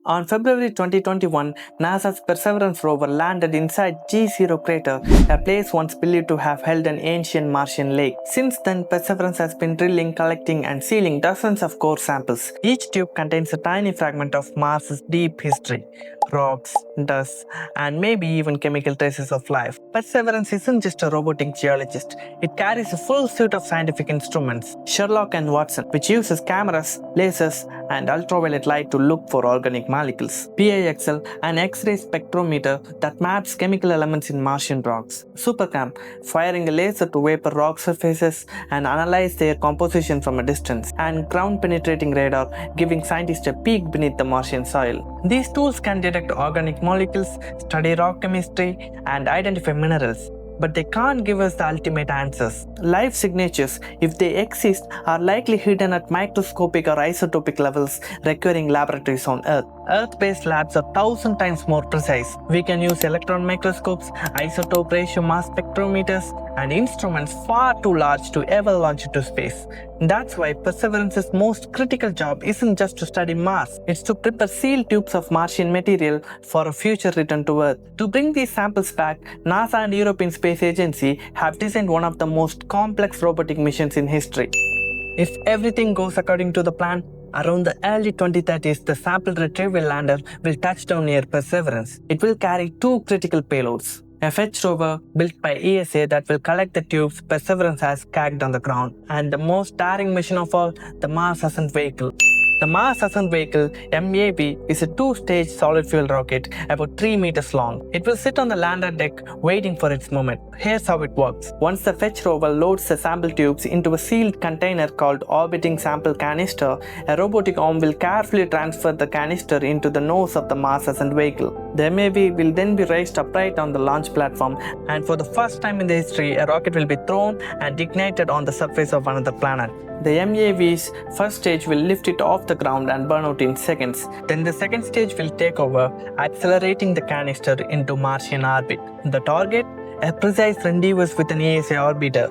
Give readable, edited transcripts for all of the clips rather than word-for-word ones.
On February 2021, NASA's Perseverance rover landed inside G0 crater, a place once believed to have held an ancient Martian lake. Since then, Perseverance has been drilling, collecting, and sealing dozens of core samples. Each tube contains a tiny fragment of Mars's deep history, rocks, dust, and maybe even chemical traces of life. Perseverance isn't just a robotic geologist, it carries a full suite of scientific instruments, Sherlock and Watson, which uses cameras, lasers, and ultraviolet light to look for organic molecules, PIXL, an X-ray spectrometer that maps chemical elements in Martian rocks, SuperCam, firing a laser to vapor rock surfaces and analyze their composition from a distance, and ground-penetrating radar, giving scientists a peek beneath the Martian soil. These tools can detect organic molecules, study rock chemistry, and identify minerals, but they can't give us the ultimate answers. Life signatures, if they exist, are likely hidden at microscopic or isotopic levels, requiring laboratories on Earth. Earth-based labs are 1,000 times more precise. We can use electron microscopes, isotope ratio mass spectrometers, and instruments far too large to ever launch into space. That's why Perseverance's most critical job isn't just to study Mars, it's to prepare sealed tubes of Martian material for a future return to Earth. To bring these samples back, NASA and European Space Agency have designed one of the most complex robotic missions in history. If everything goes according to the plan, around the early 2030s, the sample retrieval lander will touch down near Perseverance. It will carry two critical payloads: a fetch rover built by ESA that will collect the tubes Perseverance has cagged on the ground, and the most daring mission of all, the Mars Ascent Vehicle. The Mars Ascent Vehicle, MAV, is a two-stage solid-fuel rocket about 3 meters long. It will sit on the lander deck waiting for its moment. Here's how it works. Once the fetch rover loads the sample tubes into a sealed container called orbiting sample canister, a robotic arm will carefully transfer the canister into the nose of the Mars Ascent Vehicle. The MAV will then be raised upright on the launch platform, and for the first time in the history, a rocket will be thrown and ignited on the surface of another planet. The MAV's first stage will lift it off the ground and burn out in seconds. Then the second stage will take over, accelerating the canister into Martian orbit. The target? A precise rendezvous with an ESA orbiter.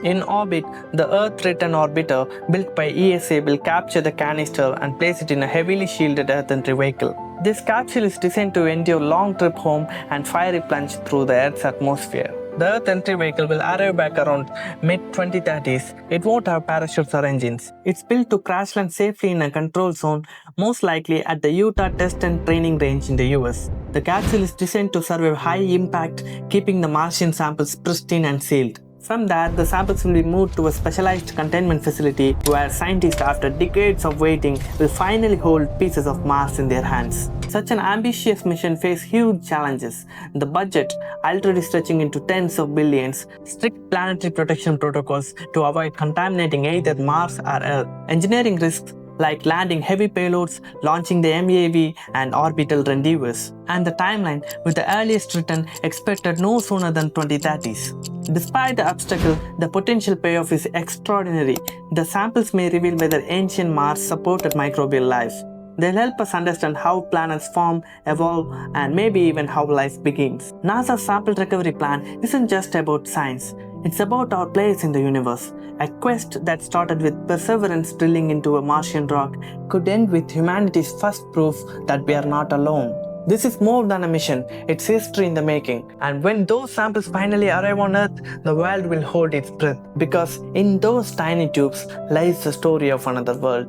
In orbit, the Earth Return Orbiter, built by ESA, will capture the canister and place it in a heavily shielded Earth entry vehicle. This capsule is designed to endure long trip home and fiery plunge through the Earth's atmosphere. The Earth entry vehicle will arrive back around mid-2030s. It won't have parachutes or engines. It's built to crash land safely in a control zone, most likely at the Utah Test and Training Range in the US. The capsule is designed to survive high impact, keeping the Martian samples pristine and sealed. From there, the samples will be moved to a specialized containment facility where scientists, after decades of waiting, will finally hold pieces of Mars in their hands. Such an ambitious mission faces huge challenges. The budget, already stretching into tens of billions, strict planetary protection protocols to avoid contaminating either Mars or Earth, engineering risks like landing heavy payloads, launching the MAV, and orbital rendezvous, and the timeline, with the earliest return expected no sooner than 2030s. Despite the obstacle, the potential payoff is extraordinary. The samples may reveal whether ancient Mars supported microbial life. They'll help us understand how planets form, evolve, and maybe even how life begins. NASA's sample recovery plan isn't just about science. It's about our place in the universe. A quest that started with Perseverance drilling into a Martian rock could end with humanity's first proof that we are not alone. This is more than a mission, it's history in the making. And when those samples finally arrive on Earth, the world will hold its breath, because in those tiny tubes lies the story of another world.